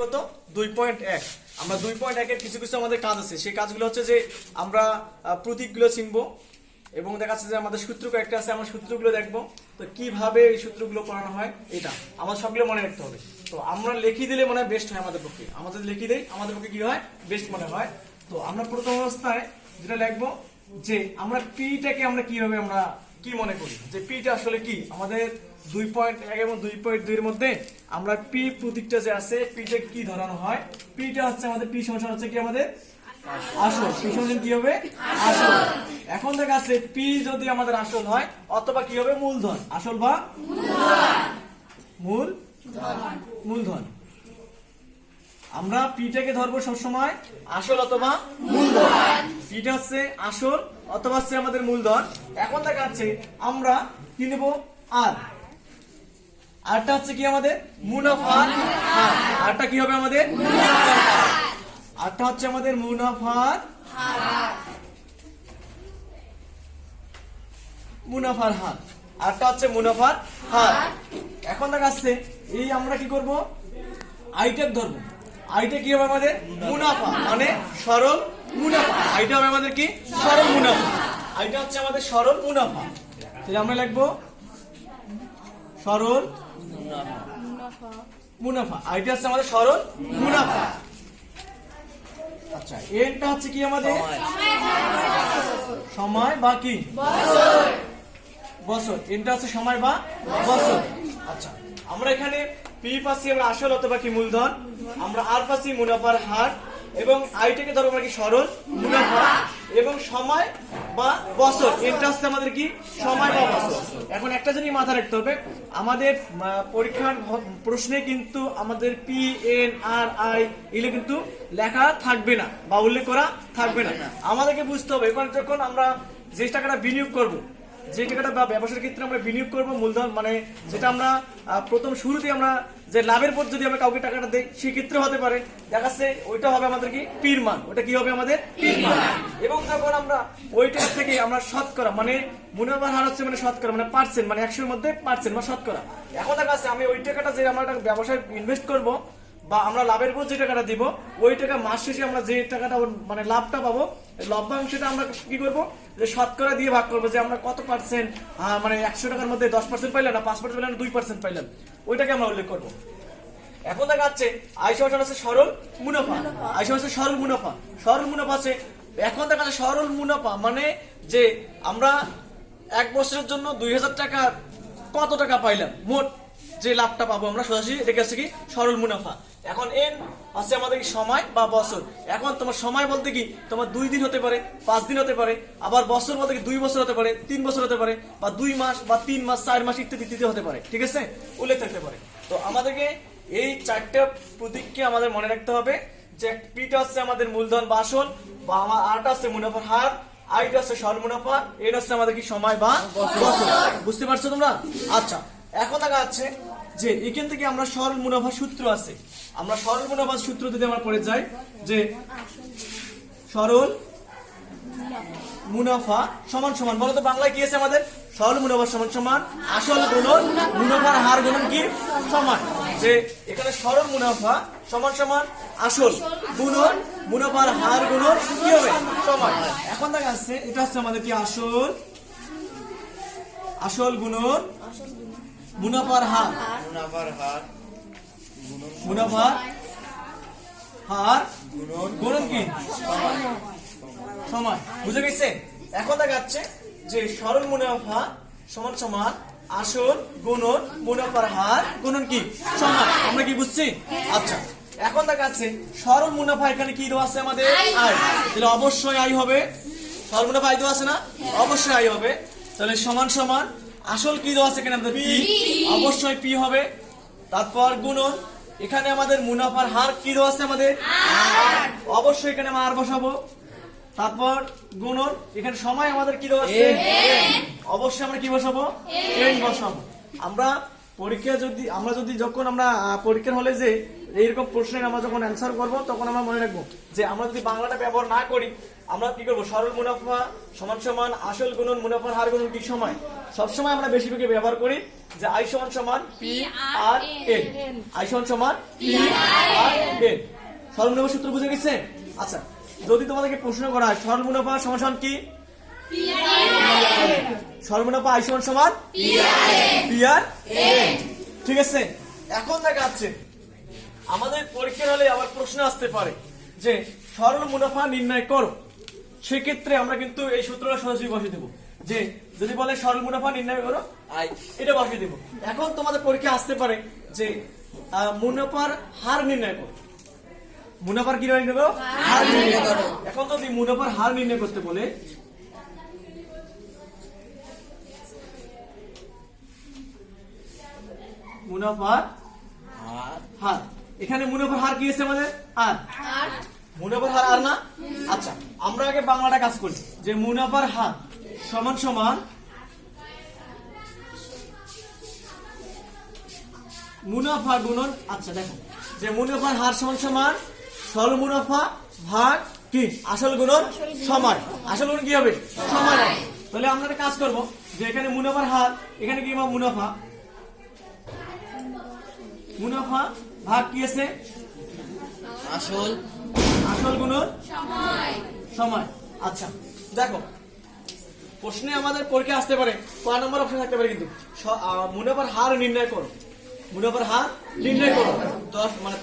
কত 2.1 আমরা 2.1 এর কিছু কিছু আমাদের কাজ আছে সেই কাজগুলো হচ্ছে যে আমরা প্রতীকগুলো চিনবো এবং দেখা যাচ্ছে যে আমাদের সূত্র কয়েকটা আছে আমরা সূত্রগুলো দেখবো তো কিভাবে এই সূত্রগুলো পড়ানো হয় এটা আমাদের সবগুলো মনে রাখতে হবে তো আমরা লিখে দিলে মনে হয় বেস্ট হয় আমাদের পক্ষে আমাদের লিখে দেই আমাদের পক্ষে কি হয় বেস্ট মনে হয় তো আমরা প্রথম অবস্থায় যেটা লিখবো যে আমরা পিটাকে আমরা কিভাবে আমরা কি মনে করি যে পিটা আসলে কি আমাদের 2.1 এবং 2.2 এর মধ্যে আমরা পি প্রতীকটা যে আছে পিটা কি ধরানো হয় পিটা হচ্ছে আমাদের পি সমান হচ্ছে কি আমাদের আসল পি সমান কি হবে আসল এখন দেখা আছে পি যদি আমাদের আসল হয় অথবা কি হবে মূলধন আসল বা মূলধন আমরা পিটাকে ধরবো সব সময় আসল অথবা মূলধন পিটা হচ্ছে আসল অথবা হচ্ছে আমাদের মূলধন এখন দেখা যাচ্ছে আমরা কি নেব আরটা হচ্ছে কি আমাদের মুনাফার হার আরটা কি হবে আমাদের আরটা হচ্ছে আমাদের মুনাফার হার আরটা হচ্ছে মুনাফার হার এখন দেখা যাচ্ছে এই আমরা কি করব আইটা ধরবো আইটা কি হবে আমাদের মুনাফা মানে সরল মুনাফা আইটা হবে আমাদের কি সরল মুনাফা আইটা হচ্ছে আমাদের সরল মুনাফা তাহলে আমরা লিখবো সরল মুনাফা আইটা হচ্ছে আমাদের সরল মুনাফা আচ্ছা এরটা হচ্ছে কি আমাদের সময় বা কি বছর এটা হচ্ছে সময় বা বছর আচ্ছা আমরা এখানে পি পাচ্ছি আমরা আসল অথবা কি মূলধন আমরা আর পাচ্ছি মুনাফার হার এবং আইটাকে ধরো আমরা কি সরল মুনাফা এবং সময় বা বছর এটা হচ্ছে আমাদের কি সময় বা বছর এখন একটা জিনিস মাথায় রাখতে হবে আমাদের পরীক্ষার প্রশ্নে কিন্তু আমাদের পি এন আর আই এগুলো কিন্তু লেখা থাকবে না বা উল্লেখ করা থাকবে না আমাদেরকে বুঝতে হবে এখন যখন আমরা যে টাকাটা বিনিয়োগ করব যে টাকাটা বা ব্যবসার ক্ষেত্রে আমরা বিনিয়োগ করব মূলধন মানে যেটা আমরা প্রথম শুরুতে আমরা যে লাভের পর যদি আমরা কাউকে টাকাটা দেই সেই ক্ষেত্রে হতে পারে দেখাচ্ছে ওইটা হবে আমাদের কি পির মান ওটা কি হবে আমাদের পির মান এবং যখন আমরা ওই টাকা থেকে আমরা শতকরা মানে মুনাফার হার হচ্ছে মানে শতকরা মানে পার্সেন্ট মানে 100 এর মধ্যে পার্সেন্ট বা শতকরা এখন দেখাচ্ছে আমি ওই টাকাটা যে আমরা ব্যবসায় ইনভেস্ট করব বা আমরা লাভের পর যে টাকাটা দিব ওই টাকা মাস শেষে আমরা যে টাকাটা মানে লাভটা পাবো লভ্যাংশটা আমরা কি করব যে শতকরা দিয়ে ভাগ করবো যে আমরা কত পার্সেন্ট মানে 100 টাকার মধ্যে 10% পাইলাম না 5% পাইলাম না 2% পাইলাম ওইটাকে আমরা উল্লেখ করব এখন দেখা যাচ্ছে আয় সমান আছে সরল মুনাফা আয় সমান আছে সরল মুনাফা আছে এখন দেখা যাচ্ছে সরল মুনাফা মানে যে আমরা এক বছরের জন্য 2000 টাকা কত টাকা পাইলাম মোট যে লাভটা পাবো আমরা সরাসরি এটা হচ্ছে কি সরল মুনাফা এখন এন আছে আমাদের কি সময় বা বছর এখন তোমার সময় বলতে কি তোমার 2 দিন হতে পারে 5 দিন হতে পারে আবার বছর বলতে কি 2 বছর হতে পারে 3 বছর হতে পারে বা 2 মাস বা 3 মাস 4 মাস ইত্যাদি হতে পারে ঠিক আছে উল্লেখ থাকতে পারে তো আমাদেরকে এই চারটা প্রতীককে আমাদের মনে রাখতে হবে যে পিটা হচ্ছে আমাদের মূলধন বা আসল বা আমার আরটা হচ্ছে মুনাফার হার আইটা হচ্ছে সরল মুনাফা এটা হচ্ছে আমাদের কি সময় বা বছর বুঝতে পারছো তোমরা আচ্ছা এখন দেখা যাচ্ছে যে এখান থেকে আমরা সরল মুনাফা সূত্র আছে আমরা সরল মুনাফা সূত্র যদি আমরা পড়ে যাই যে সরল মুনাফা সমান সমান বলতো বাংলায় কি আছে আমাদের সরল মুনাফা সমান সমান আসল গুণন মুনাফার হার গুণন কি সমান যে এখানে সরল মুনাফা সমান সমান আসল গুণন মুনাফার হার গুণন কি হবে সমান এখন দেখা যাচ্ছে এটা হচ্ছে আমাদের কি আসল গুণন মুনাফার হার গুণন কি সময় বুঝে গেছে এখন দেখা যাচ্ছে যে সরল মুনাফা সমান সমান আসল গুণন মুনাফার হার গুণন কি সময় আমরা কি বুঝছি আচ্ছা এখন দেখা যাচ্ছে সরল মুনাফা এখানে কি দেওয়া আছে আমাদের আয় তাহলে অবশ্যই আয় হবে সরল মুনাফা আয় দেওয়া আছে না অবশ্যই আয় হবে তাহলে সমান সমান আসল কি দেওয়া আছে এখানে আমাদের পি অবশ্যই পি হবে তারপর গুণন এখানে আমাদের মুনাফার হার কি দেওয়া আছে আমাদের অবশ্যই এখানে আমরা আর বসাবো তারপর গুণন এখানে সময় আমাদের কি দেওয়া আছে অবশ্যই আমরা কি বসাবো এন বসাবো আমরা পরীক্ষা যদি যখন আমরা পরীক্ষার হলে যে এইরকম প্রশ্নের আমরা যখন অ্যান্সার করব তখন আমরা মনে রাখবো যে আমরা যদি বাংলাটা ব্যবহার না করি আমরা কি করবো, সরল মুনাফা সমান সমান আসল গুণন মুনাফার হার গুণন কি সময়, সবসময় আমরা বেশিরভাগ ব্যবহার করি যে আই সমান সমান পি আর এন, আই সমান সমান পি আর এন। সরল মুনাফার সূত্র বুঝে গেছে? আচ্ছা, যদি তোমাদেরকে প্রশ্ন করা হয় সরল মুনাফা সমান সমান কি, সরল মুনাফা আই সমান সমান পি আর এন, ঠিক আছে? এখন দেখা যাচ্ছে আমাদের পরীক্ষার হলে আবার প্রশ্ন আসতে পারে যে সরল মুনাফা নির্ণয় করো, সেক্ষেত্রে আমরা কিন্তু এই সূত্রটা সরাসরি বসিয়ে দেবো। যে যদি বলে সরল মুনাফা নির্ণয় করো এটা বসিয়ে দেবো। এখন তোমাদের পরীক্ষা আসতে পারে যে মুনাফার হার নির্ণয় করো, মুনাফার কি নির্ণয় করো, হার নির্ণয় করো। এখন যদি মুনাফার হার নির্ণয় করতে বলে মুনাফার হার, এখানে মুনাফার হার কি আছে আমাদের আর, মুনাফার হার আর না। আচ্ছা, আমরা আগে বাংলাটা কাজ করি যে মুনাফার হার সমান সমান মুনাফা গুণন, আচ্ছা দেখো যে মুনাফার হার সমান সমান সরল মুনাফা ভাগ কি আসল গুণন সময়, আসল গুণন কি হবে সময়। তাহলে আমরা একটা কাজ করব যে এখানে মুনাফার হার, এখানে কি মুনাফা, মুনাফা ভাগ কি আছে আসল, আসল গুণন সময়। আচ্ছা দেখো প্রশ্নে আমাদের পরীক্ষা আসতে পারে 5 নম্বর অপশন থাকতে পারে কিন্তু মুনাফার হার নির্ণয় করো, মুনাফার হার নির্ণয় করো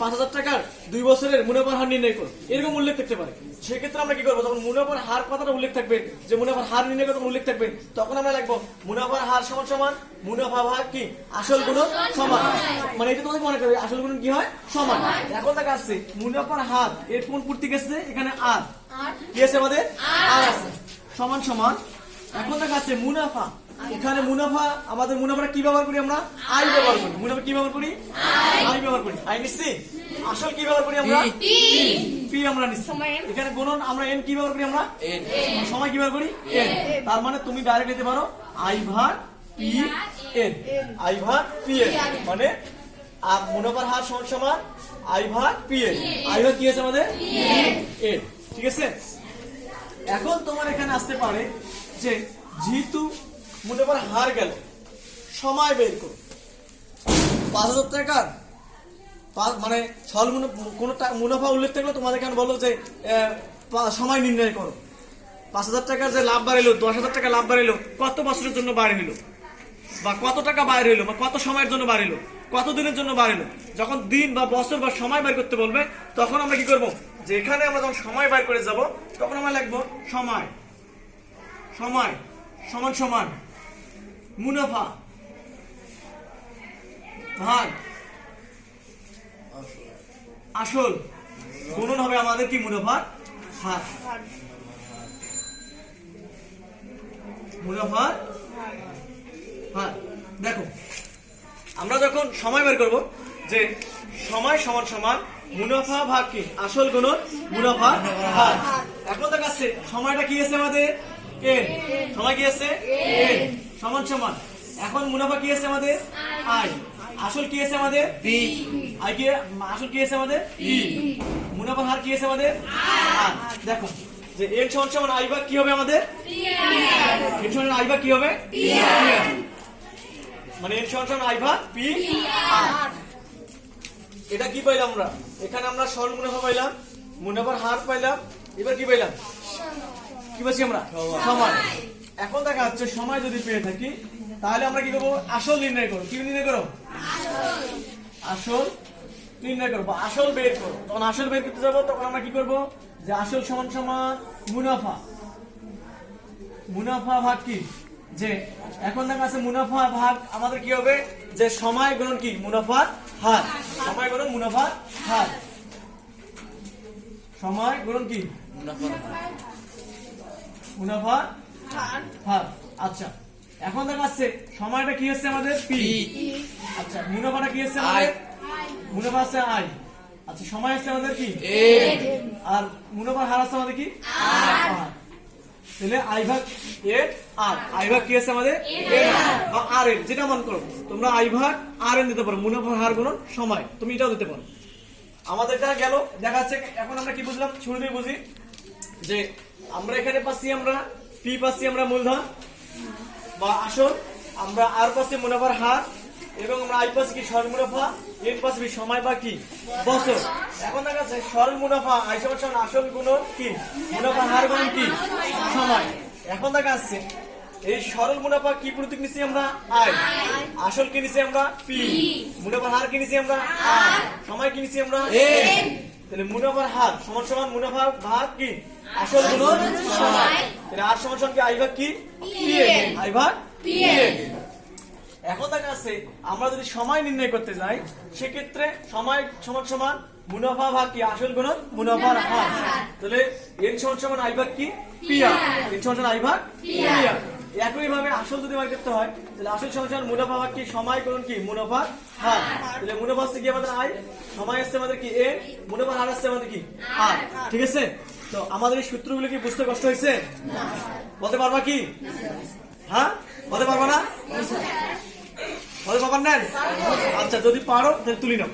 5,000 টাকার 2 বছরের মুনাফার হার নির্ণয় করো, এরকম উল্লেখ থাকতে পারে। সেক্ষেত্রে আমরা কি করবো, যখন মুনাফার হার কথাটা উল্লেখ থাকবে যে মুনাফার হার নির্ণয় করতে উল্লেখ থাকবে তখন আমরা লিখবো মুনাফার হার সমান সমান মুনাফা ভাগ কি আসল গুণন সমান, মানে এটা তোমাদের মনে করবে আসল গুণন কি হয় সমান। এখন দেখা আসছে মুনাফার হার এর কোন পূর্তি গেছে, এখানে আর কি আছে আমাদের আর আছে সমান সমান। এখন দেখা যাচ্ছে মুনাফা, এখানে মুনাফা আমাদের মুনাফাটা কি ব্যবহার করি আমরা আই ব্যবহার করি, মুনাফা কি ব্যবহার করি আই ব্যবহার করি, আই নিচ্ছি। আসল কি ব্যবহার করি আমরা পি আমরা নিচ্ছি। এখানে গুণন আমরা এন কি ব্যবহার করি আমরা এন, সময় কি ব্যবহার করি এন। তার মানে তুমি ডাইরেক্ট নিতে পারো আই ভাগ পি এন, আই ভাগ পি এন, মানে মুনাফার হার সমান সমান আই ভাগ পি এন, আই ভাগ কি আছে আমাদের এন, ঠিক আছে? এখন তোমার এখানে আসতে পারে যে যেহেতু মুনাফার হার গেল সময় বের করো, 5,000 টাকার মানে ছল কোন মুনাফা উল্লেখ থাকলো তোমাদের এখানে বলো যে সময় নির্ণয় করো। 5,000 টাকার যে লাভ বাড়িলো, 10,000 টাকা লাভ বাড়িলো কত বছরের জন্য বাড়ি হইলো, বা কত টাকা বাইরে হইলো, বা কত সময়ের জন্য বাড়িলো, কত দিনের জন্য বাড়িলো। যখন দিন বা বছর বা সময় বের করতে বলবে তখন আমরা কি করবো, যে এখানে আমরা যখন সময় বের করে যাব তখন আমরা লিখবো সময়, সময় সমান সমান মুনাফা ভাগ আসল গুণন হবে আমাদের কি মুনাফার হার, মুনাফার হার। দেখো আমরা যখন সময় বের করব যে সময় সমান সমান মুনাফা ভাগ কি আসল গুণন মুনাফা হার। এখন দেখাচ্ছে সময়টা কি আছে আমাদের এন, সময় কি আছে এন সমান সমান, এখন মুনাফা কি আছে আমাদের আই, আসল কি আছে আমাদের বি, আই কি আসল কি আছে আমাদের ই, মুনাফার হার কি আছে আমাদের আর। দেখো যে এন সমান সমান আই ভাগ কি হবে আমাদের এন সমান আই ভাগ কি হবে মানে এন সমান সমান আই ভাগ পি আর। এটা কি পাইলাম আমরা, এখানে আমরা সরল মুনাফা পাইলাম, মুনাফার হার পাইলাম, এবার কি পাইলাম কি পাচ্ছি আমরা সময়। এখন দেখা যাচ্ছে সময় যদি পেয়ে থাকি তাহলে আমরা কি করবো, আসল নির্ণয় করো, কি নির্ণয় করো আসল নির্ণয় করবো, আসল বের করো। তখন আসল বের করতে যাবো তখন আমরা কি করবো যে আসল সমান সমান মুনাফা, মুনাফা ভাগ কি যে এখন দেখা আছে মুনাফা ভাগ আমাদের কি হবে যে সময় গুণন কি মুনাফার হার, সময় গুণন মুনাফার হার, সময় গুণন কি মুনাফার হার। আচ্ছা এখন দেখা যাচ্ছে সময়টা কি হচ্ছে আমাদের পি, আচ্ছা মুনাফাটা কি হচ্ছে আমাদের মুনাফা আছে আই, আচ্ছা সময় হচ্ছে আমাদের কি আর মুনাফার হার আছে আমাদের কি আর। তাহলে আই ভাগ এর আর, আই ভাগ কি আছে আমাদের বা আর এর, যেটা মন করো তোমরা আই ভাগ আর এন দিতে পারো, মুনাফার হার গুণন সময় তুমি এটাও দিতে পারো। আমাদের এটা গেল দেখা যাচ্ছে। এখন আমরা কি বুঝলাম, শুরুতেই বুঝি যে আমরা এখানে পাচ্ছি আমরা পি পাচ্ছি আমরা মূলধন বা আসল, আমরা আর পাচ্ছি মুনাফার হার, এবং আমরা আই পাচ্ছি কি সরল মুনাফা, এন পাচ্ছি সময় বা কি বছর। এখন দেখা যাচ্ছে সরল মুনাফা আই সমান আসল গুণন কি মুনাফার হার গুণন কি সময়। এখন দেখা যাচ্ছে এই সরল মুনাফা কি প্রতীক নিছি আমরা আই, আসল কি নিছি আমরা পি, মুনাফার হার কি নিছি আমরা আর, সময় কি নিছি আমরা এন। তাহলে মুনাফার হার সমান সমান মুনাফা ভাগ কি আসল গুণন সময়। তাহলে আর সমান সমান কি আই ভাগ কি পিএন, আই ভাগ পিএন। এখন দেখা যাচ্ছে আমরা যদি সময় নির্ণয় করতে যাই সেক্ষেত্রে সময় সমান সমান মুনাফা ভাগ কি আসল গুণন মুনাফার হার। তাহলে এন সমান সমান আই ভাগ কি পিআর, এন সমান সমান আই ভাগ পিআর। একই ভাবে আসল যদি বার করতে হয় তাহলে আসল সমান সমান মুনাফা ভাগ কি সময় গুণন কি মুনাফার হার। তাহলে মুনাফা হচ্ছে কি আমাদের আই, সময় আসছে আমাদের কি এন, মুনাফার হার আসছে আমাদের কি আর। ঠিক আছে, তো আমাদের এই সূত্রগুলো কি বুঝতে কষ্ট হয়েছে? বলতে পারবা কি? হ্যাঁ বলতে পারবা না? বলতে পারবেন না? আচ্ছা যদি পারো তাহলে তুলি নাও।